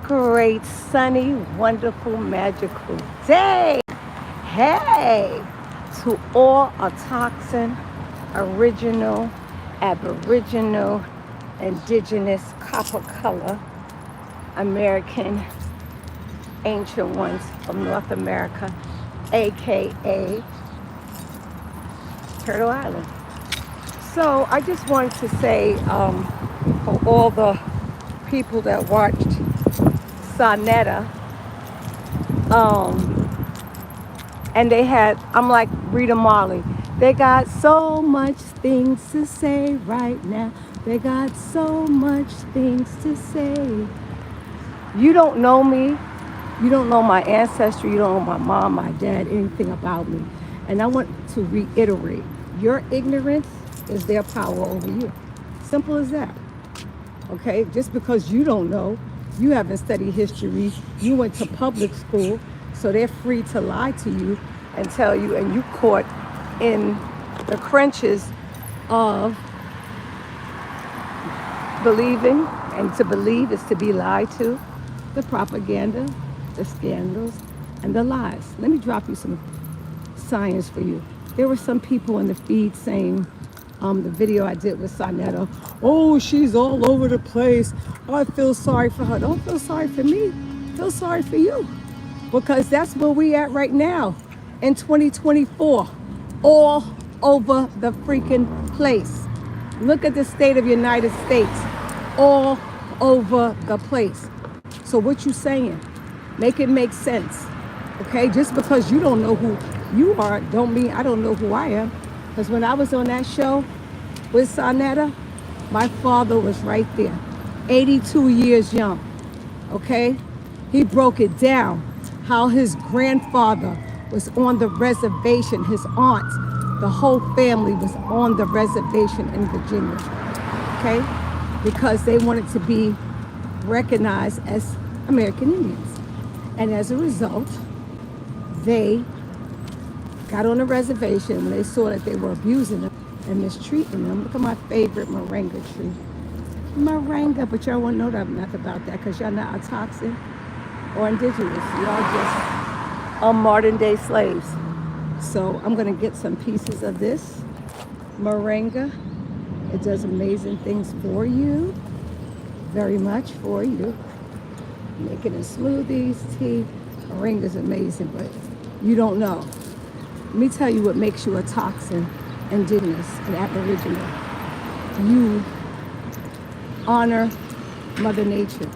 great, sunny, wonderful, magical day. Hey, to all Autochthon, original, aboriginal, indigenous, copper color, American, ancient ones from North America, aka Turtle Island. So I just wanted to say for all the people that watched SaNeteur, and they had, I'm like Rita Marley, they got so much things to say right now. They got so much things to say. You don't know me. You don't know my ancestry. You don't know my mom, my dad, anything about me. And I want to reiterate, your ignorance is their power over you. Simple as that. Okay? Just because you don't know, you haven't studied history, you went to public school, so they're free to lie to you and tell you, and you caught in the crunches of believing, and to believe is to be lied to, the propaganda, the scandals, and the lies. Let me drop you some science for you. There were some people in the feed saying, the video I did with SaNeteur, oh, she's all over the place. Oh, I feel sorry for her. Don't feel sorry for me. Feel sorry for you. Because that's where we at right now in 2024. All over the freaking place. Look at the state of the United States. All over the place. So what you saying? Make it make sense. Okay? Just because you don't know who you are, don't mean I don't know who I am. Because when I was on that show with SaNeteur, my father was right there, 82 years young, okay? He broke it down, how his grandfather was on the reservation, his aunt, the whole family was on the reservation in Virginia, okay? Because they wanted to be recognized as American Indians. And as a result, they got on the reservation when they saw that they were abusing them and mistreating them. Look at my favorite moringa tree. Moringa, but y'all won't know nothing about that because y'all not Autochthon or indigenous. Y'all just are modern day slaves. So I'm gonna get some pieces of this moringa. It does amazing things for you, very much for you. Making it smoothies, tea. Moringa is amazing, but you don't know. Let me tell you what makes you a Autochthon, indigenous, and aboriginal. You honor Mother Nature.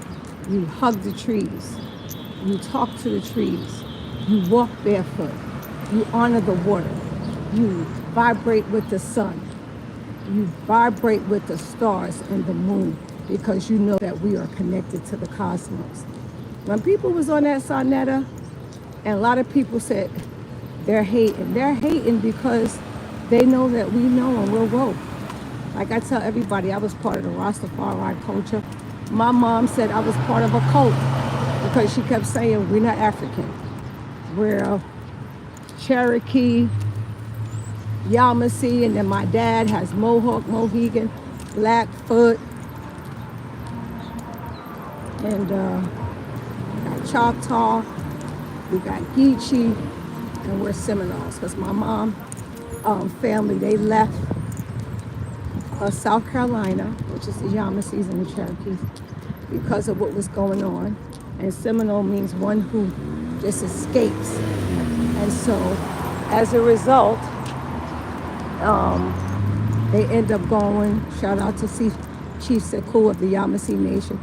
You hug the trees. You talk to the trees. You walk barefoot. You honor the water. You vibrate with the sun. You vibrate with the stars and the moon because you know that we are connected to the cosmos. When people was on that SaNeteur, and a lot of people said, they're hating. They're hating because they know that we know and we're woke. Like I tell everybody, I was part of the Rastafari culture. My mom said I was part of a cult because she kept saying we're not African. We're Cherokee, Yamasee, and then my dad has Mohawk, Mohegan, Blackfoot, and we got Choctaw, we got Geechee, and we're Seminoles, because my mom family, they left South Carolina, which is the Yamasees and the Cherokees, because of what was going on. And Seminole means one who just escapes. And so, as a result, they end up going, shout out to Chief Sekou of the Yamasee Nation.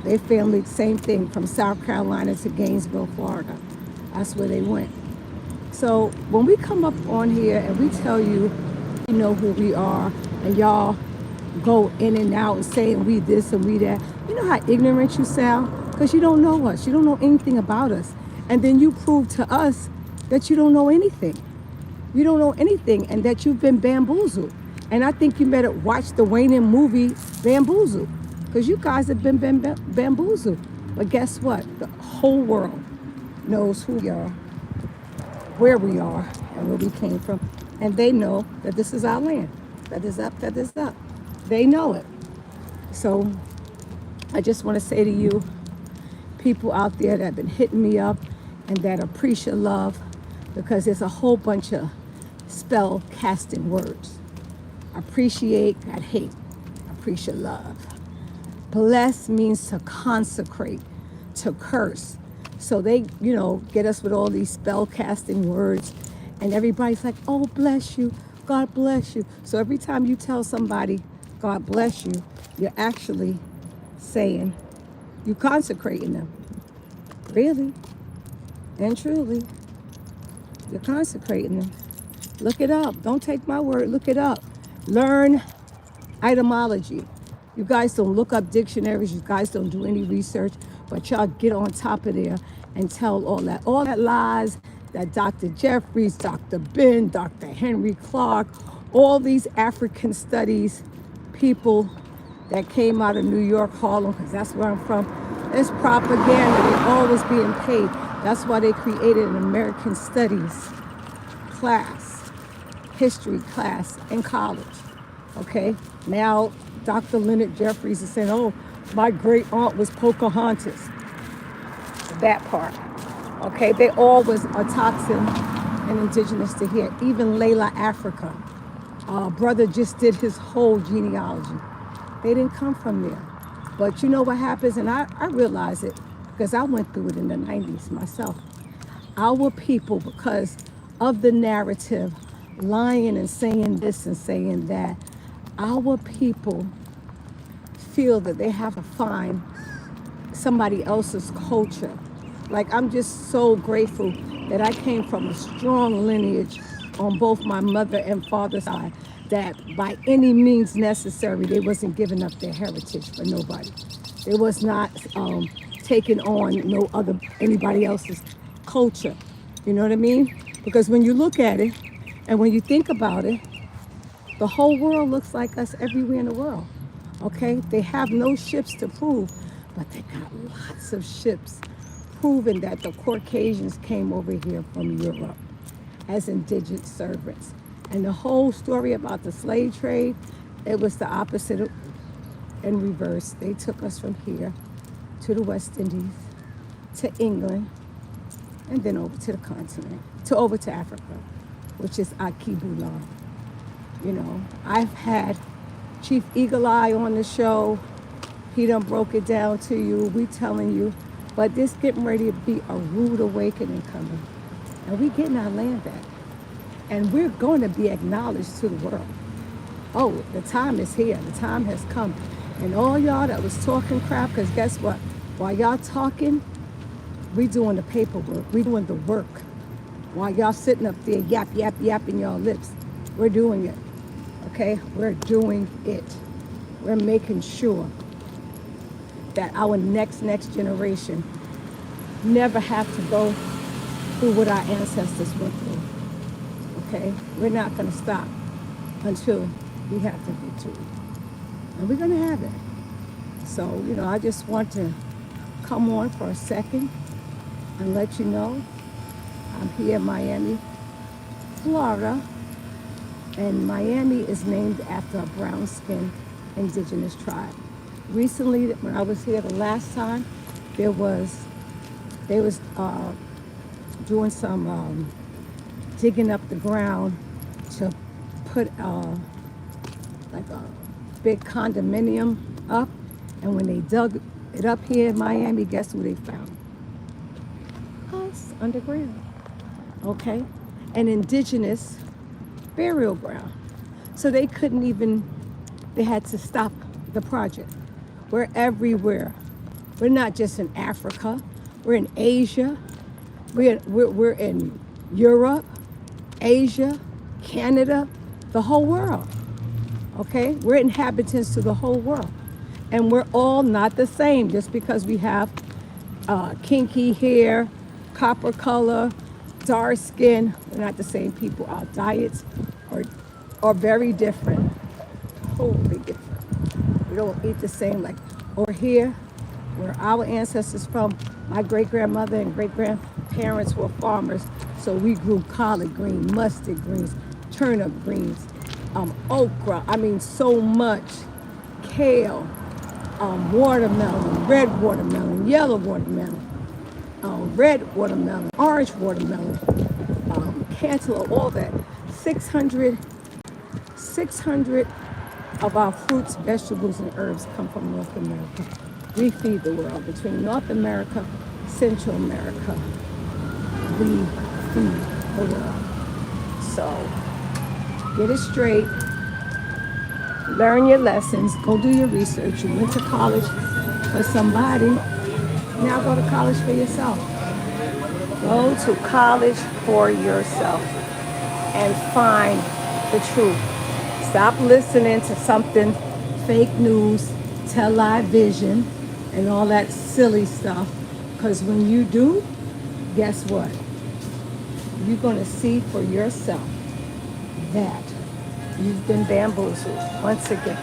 They family, same thing, from South Carolina to Gainesville, Florida. That's where they went. So when we come up on here and we tell you, you know who we are, and y'all go in and out and saying we this and we that, you know how ignorant you sound? Because you don't know us. You don't know anything about us. And then you prove to us that you don't know anything. You don't know anything and that you've been bamboozled. And I think you better watch the Wayne movie Bamboozled, because you guys have been bamboozled. But guess what? The whole world knows who we are, where we are, and where we came from. And they know that this is our land. That is up, that is up. They know it. So I just want to say to you, people out there that have been hitting me up and that appreciate love, because there's a whole bunch of spell casting words. Appreciate, got hate. Appreciate love. Bless means to consecrate, to curse. So they, get us with all these spell casting words, and everybody's like, oh, bless you, God bless you. So every time you tell somebody, God bless you, you're actually saying, you consecrating them. Really and truly, you're consecrating them. Look it up. Don't take my word. Look it up. Learn etymology. You guys don't look up dictionaries. You guys don't do any research, but y'all get on top of there and tell all that lies that Dr. Jeffries, Dr. Ben, Dr. Henry Clark, all these African studies people that came out of New York, Harlem, because that's where I'm from. It's propaganda. They're always being paid. That's why they created an American Studies class, history class in college. Okay? Now, Dr. Leonard Jeffries is saying, oh, my great aunt was Pocahontas. That part. Okay? They all was a toxin and indigenous to here. Even Layla Africa. Brother just did his whole genealogy. They didn't come from there. But you know what happens, and I realize it because I went through it in the 90s myself. Our people, because of the narrative, lying and saying this and saying that, our people feel that they have to find somebody else's culture. Like, I'm just so grateful that I came from a strong lineage on both my mother and father's side, that by any means necessary, they wasn't giving up their heritage for nobody. They was not taking on anybody else's culture. You know what I mean? Because when you look at it and when you think about it, the whole world looks like us everywhere in the world. Okay? They have no ships to prove, but they got lots of ships proving that the Caucasians came over here from Europe as indigent servants. And the whole story about the slave trade, it was the opposite in reverse. They took us from here to the West Indies, to England, and then over to the continent, over to Africa, which is Akibulan. I've had Chief Eagle Eye on the show. He done broke it down to you. We telling you. But this getting ready to be a rude awakening coming. And we getting our land back. And we're going to be acknowledged to the world. Oh, the time is here. The time has come. And all y'all that was talking crap, because guess what? While y'all talking, we doing the paperwork. We doing the work. While y'all sitting up there yapping y'all lips, we're doing it. Okay? We're doing it. We're making sure that our next generation never have to go through what our ancestors went through. Okay? We're not going to stop until we have the victory. And we're going to have it. So, I just want to come on for a second and let you know I'm here in Miami, Florida. And Miami is named after a brown-skinned indigenous tribe. Recently, when I was here the last time, they was doing some digging up the ground to put like a big condominium up. And when they dug it up here in Miami, guess who they found? Us, underground. Okay? An indigenous burial ground. So they couldn't even, they had to stop the project. We're everywhere. We're not just in Africa. We're in Asia. We're in Europe, Asia, Canada, the whole world. Okay? We're inhabitants to the whole world. And we're all not the same just because we have kinky hair, copper color, dark skin. We're not the same people. Our diets are very different, totally different. We don't eat the same. Like over here, where our ancestors from, my great-grandmother and great-grandparents were farmers, so we grew collard green, mustard greens, turnip greens, okra, so much, kale, watermelon, red watermelon, yellow watermelon, red watermelon, orange watermelon, cantaloupe, all that. 600 of our fruits, vegetables, and herbs come from North America. We feed the world. Between North America, Central America, we feed the world. So get it straight. Learn your lessons. Go do your research. You went to college for somebody. Now go to college for yourself. Go to college for yourself and find the truth. Stop listening to something, fake news, television, and all that silly stuff. Because when you do, guess what? You're going to see for yourself that you've been bamboozled once again.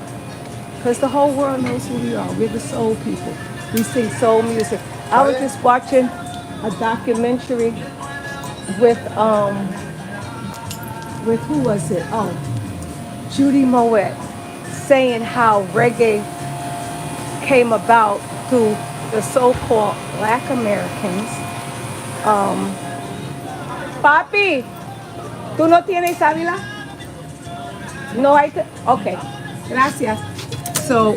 Because the whole world knows who we are. We're the soul people. We sing soul music. I was just watching a documentary with who was it? Oh, Judy Moet, saying how reggae came about through the so-called Black Americans. Papi, ¿tú no tienes sábila? No hay. Okay, gracias. So,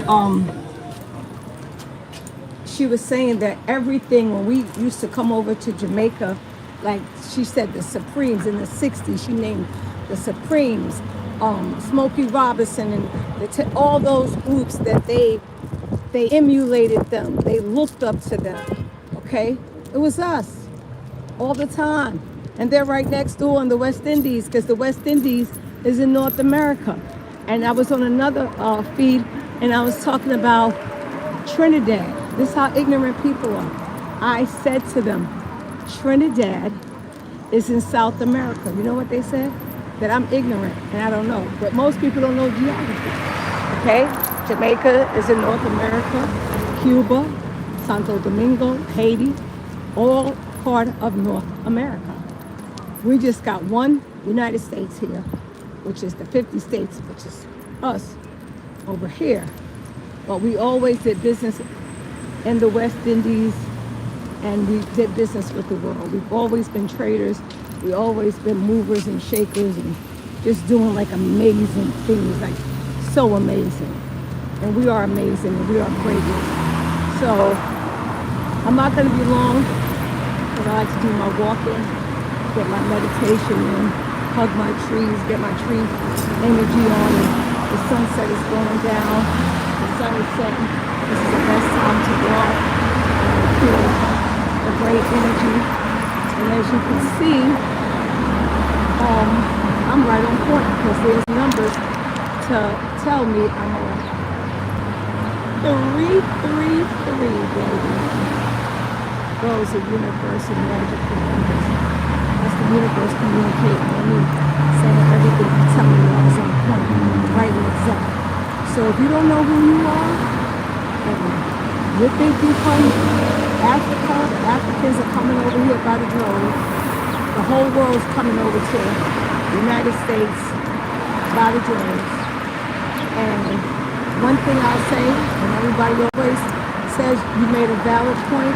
she was saying that everything, when we used to come over to Jamaica, like she said, the Supremes in the 60s, she named the Supremes, Smokey Robinson, and all those groups that they emulated them. They looked up to them, okay? It was us all the time. And they're right next door in the West Indies, because the West Indies is in North America. And I was on another feed, and I was talking about Trinidad. This is how ignorant people are. I said to them, Trinidad is in South America. You know what they said? That I'm ignorant and I don't know. But most people don't know geography. Okay? Jamaica is in North America. Cuba, Santo Domingo, Haiti, all part of North America. We just got one United States here, which is the 50 states, which is us over here. But we always did business in the West Indies, and we did business with the world. We've always been traders. We've always been movers and shakers and just doing like amazing things, like so amazing. And we are amazing and we are great. So I'm not going to be long, because I like to do my walking, get my meditation in, hug my trees, get my tree energy on. And the sunset is going down, the sun is setting. This is the best time to walk and feel the great energy. And as you can see, I'm right on point, because there's numbers to tell me I'm on 333, baby. Those are universe and magical numbers. That's the universe communicating with me, saying everything I'm telling you is on point, right and exact. So if you don't know who you are, you think you from Africa, the Africans are coming over here by the drove. The whole world's coming over to the United States by the droves. And one thing I'll say, and everybody always says you made a valid point,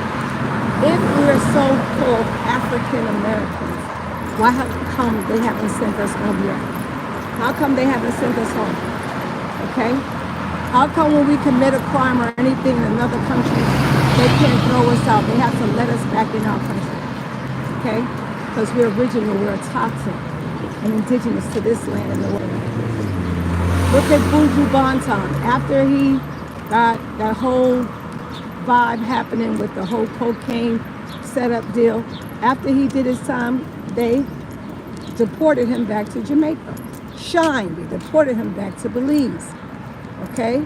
if we're so-called African Americans, why come they haven't sent us home yet? How come they haven't sent us home? Okay? How come when we commit a crime or anything in another country, they can't throw us out? They have to let us back in our country. Okay? Because we're original, we're a toxin and indigenous to this land and the world. Look at Buju Banton. After he got that whole vibe happening with the whole cocaine setup deal, after he did his time, they deported him back to Jamaica. They deported him back to Belize. Okay?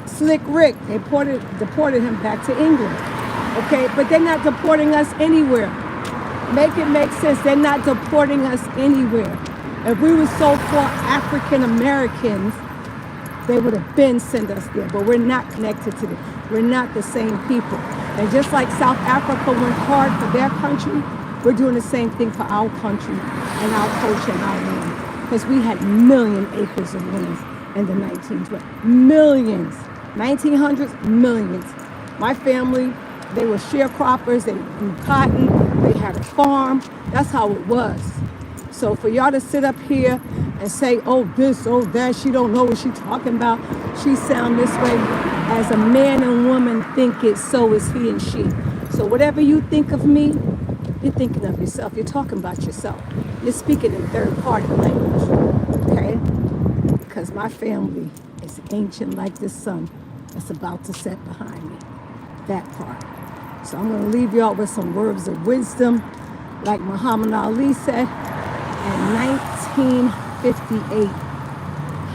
Slick Rick, they deported him back to England. Okay? But they're not deporting us anywhere. Make it make sense. They're not deporting us anywhere. If we were so-called African Americans, they would have been sent us there. But we're not connected to them. We're not the same people. And just like South Africa went hard for their country, we're doing the same thing for our country and our culture and our land. Because we had million acres of land in the 1920s. Millions. 1900s, millions. My family, they were sharecroppers. They grew cotton. They had a farm. That's how it was. So for y'all to sit up here and say, oh, this, oh, that, she don't know what she's talking about. She sound this way. As a man and woman think it, so is he and she. So whatever you think of me, you're thinking of yourself. You're talking about yourself. You're speaking in third-party language, okay? Because my family is ancient like the sun that's about to set behind me. That part. So I'm going to leave y'all with some words of wisdom. Like Muhammad Ali said, in 1958,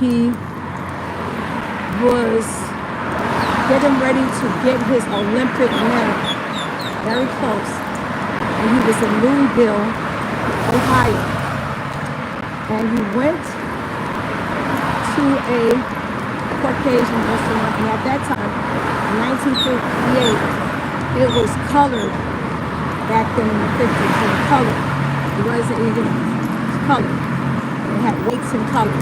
he was getting ready to get his Olympic medal. Very close. And he was in Louisville, Ohio. And he went to a Caucasian restaurant. And at that time, in 1958, it was colored back then in the 50s. It was colored. It wasn't even colored. It had weights and color.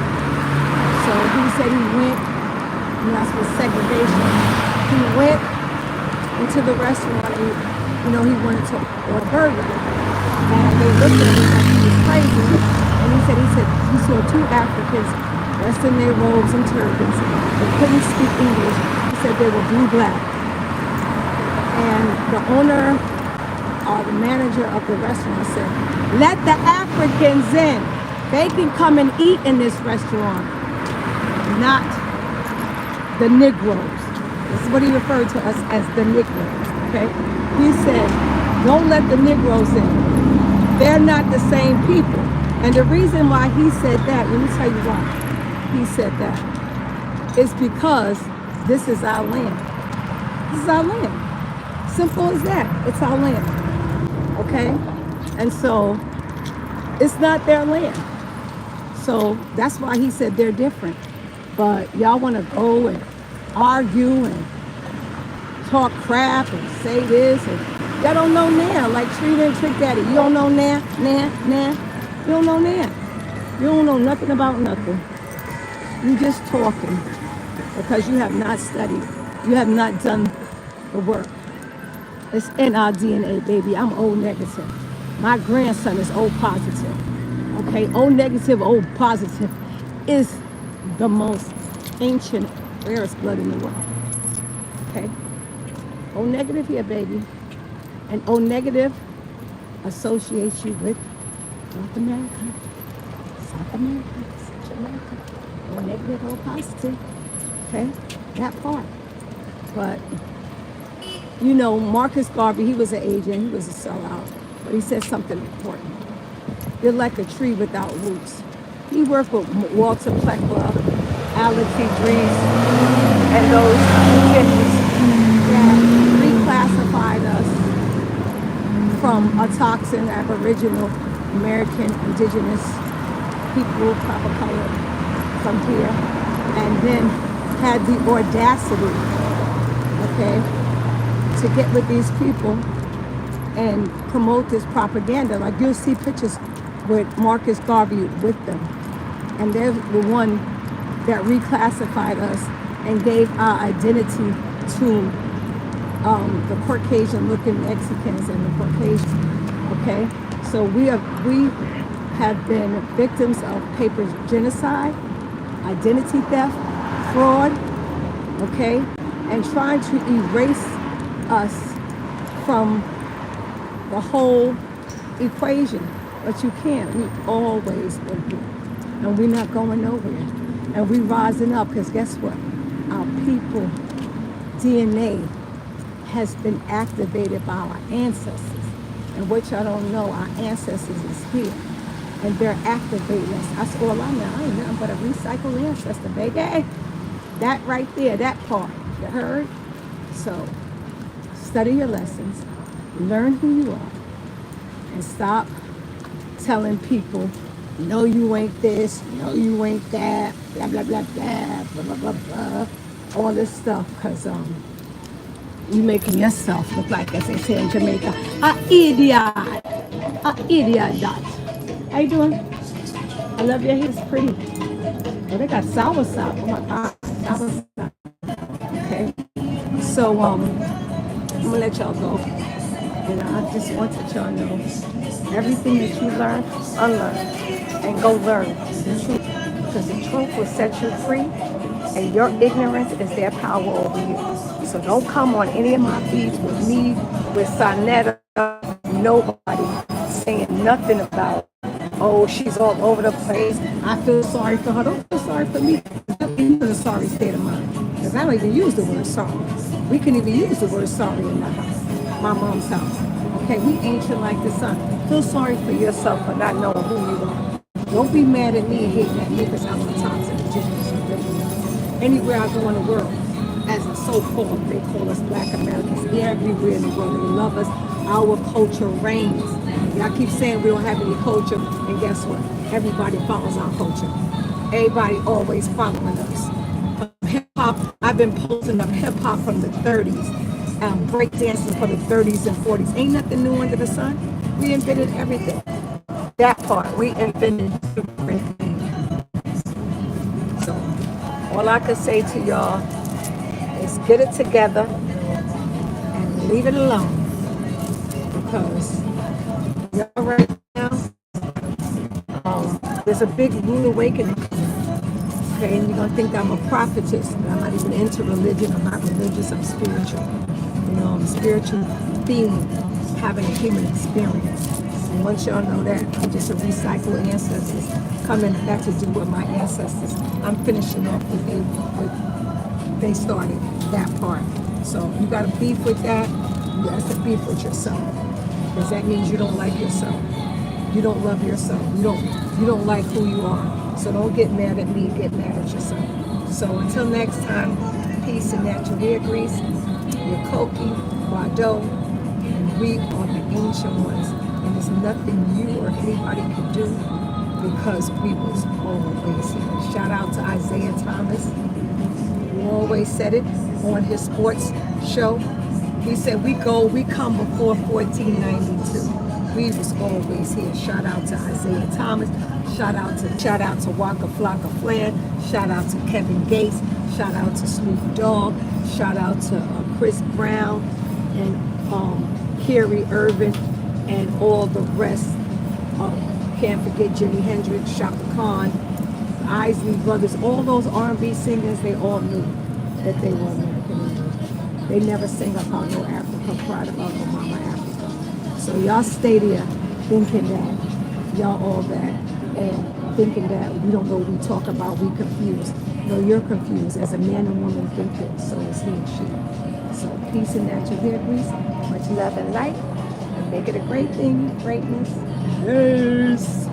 So he said he went, and that's what segregation. He went into the restaurant and he wanted to order a burger. And they looked at him like he was crazy. And he said he saw two Africans dressed in their robes and turbans. They couldn't speak English. He said they were blue-black. And the owner or the manager of the restaurant said, let the Africans in. They can come and eat in this restaurant, not the Negroes. This is what he referred to us as the Negroes, okay? He said, don't let the Negroes in. They're not the same people. And the reason why he said that, let me tell you why he said that, is because this is our land. This is our land. Simple as that. It's our land. Okay? And so it's not their land. So that's why he said they're different. But y'all want to go and argue and talk crap and say this and y'all don't know now, like Trina and Trick Daddy. You don't know now. You don't know now. You don't know nothing about nothing. You just talking because you have not studied. You have not done the work. It's in our DNA, baby. I'm O negative. My grandson is O positive. Okay, O negative, O positive is the most ancient, rarest blood in the world. Okay? O negative here, baby. And O negative associates you with North America, South America, Central America. O negative, O positive. Okay? That part. But, Marcus Garvey, he was an agent, he was a sellout. But he said something important. You're like a tree without roots. He worked with Walter Pleckler, Alec Dries, and those kidneys that reclassified us from a toxin Aboriginal, American, indigenous people, proper color from here, and then had the audacity, to get with these people and promote this propaganda. Like you'll see pictures with Marcus Garvey with them. And they're the one that reclassified us and gave our identity to the Caucasian looking Mexicans and the Caucasians, okay? So we have been victims of paper genocide, identity theft, fraud, okay? And trying to erase us from the whole equation. But you can't. We've always been here. And we're not going nowhere. And we're rising up because guess what? Our people DNA has been activated by our ancestors. And what y'all don't know, our ancestors is here. And they're activating us. That's all I know. I ain't nothing but a recycled ancestor, baby. That right there, that part. You heard? So, study your lessons. Learn who you are. And stop telling people, no, you ain't this, no, you ain't that, blah, blah, blah, blah, blah, blah, blah, blah, all this stuff, because you making yourself look like, as they say in Jamaica, a idiot. How you doing? I love your hair, it's pretty. Oh, they got soursop. Oh my God, soursop. Okay. So I'm gonna let y'all go. And I just want to let y'all know everything that you learn, unlearn, and go learn the truth. Because the truth will set you free, and your ignorance is their power over you. So don't come on any of my feeds with me, with SaNeteur, nobody saying nothing about, oh, she's all over the place. I feel sorry for her. Don't feel sorry for me. I'm in a sorry state of mind. Because I don't even use the word sorry. We couldn't even use the word sorry in my house, my mom's house. Okay, we ancient like the sun. Feel sorry for yourself for not knowing who you are. Don't be mad at me and hating at me because I'm a toxic generation. Anywhere I go in the world, as a so-called, they call us Black Americans. Everywhere in the world, they love us. Our culture reigns. Y'all keep saying we don't have any culture, and guess what? Everybody follows our culture. Everybody always following us. Hip hop, I've been posting up hip hop from the 30s, break dancing for the 30s and 40s. Ain't nothing new under the sun. We invented everything. That part, we invented everything. So, all I can say to y'all is get it together and leave it alone. Because y'all right now, there's a big rude awakening. Okay, and you're gonna think I'm a prophetess, but I'm not even into religion. I'm not religious. I'm spiritual. You know, I'm spiritual being, having a human experience. And once y'all know that, I'm just a recycled ancestors coming back to do what my ancestors. I'm finishing off what they started, that part. So you got a beef with that. You have to beef with yourself, because that means you don't like yourself. You don't love yourself. You don't like who you are. So don't get mad at me, get mad at yourself. So until next time, peace and natural hair grease, your Koki, Wado, and we are the ancient ones. And there's nothing you or anybody can do because we was always here. Shout out to Isaiah Thomas, who always said it on his sports show. He said, we come before 1492. We was always here. Shout out to Isaiah Thomas. Shout out to Waka Flocka Flan. Shout out to Kevin Gates. Shout out to Snoop Dogg. Shout out to Chris Brown and Kerry Irvin and all the rest. Can't forget Jimi Hendrix, Shaka Khan, Isley Brothers. All those R&B singers, they all knew that they were American Indians. They never sing about no Africa, cried about no Mama Africa. So y'all stay there thinking that y'all all that, and thinking that we don't know what we talk about, we confused. No, you're confused. As a man and woman think it, so is he and she. So peace and natural hair grease, much love and light, and make it a great thing, greatness. Yes.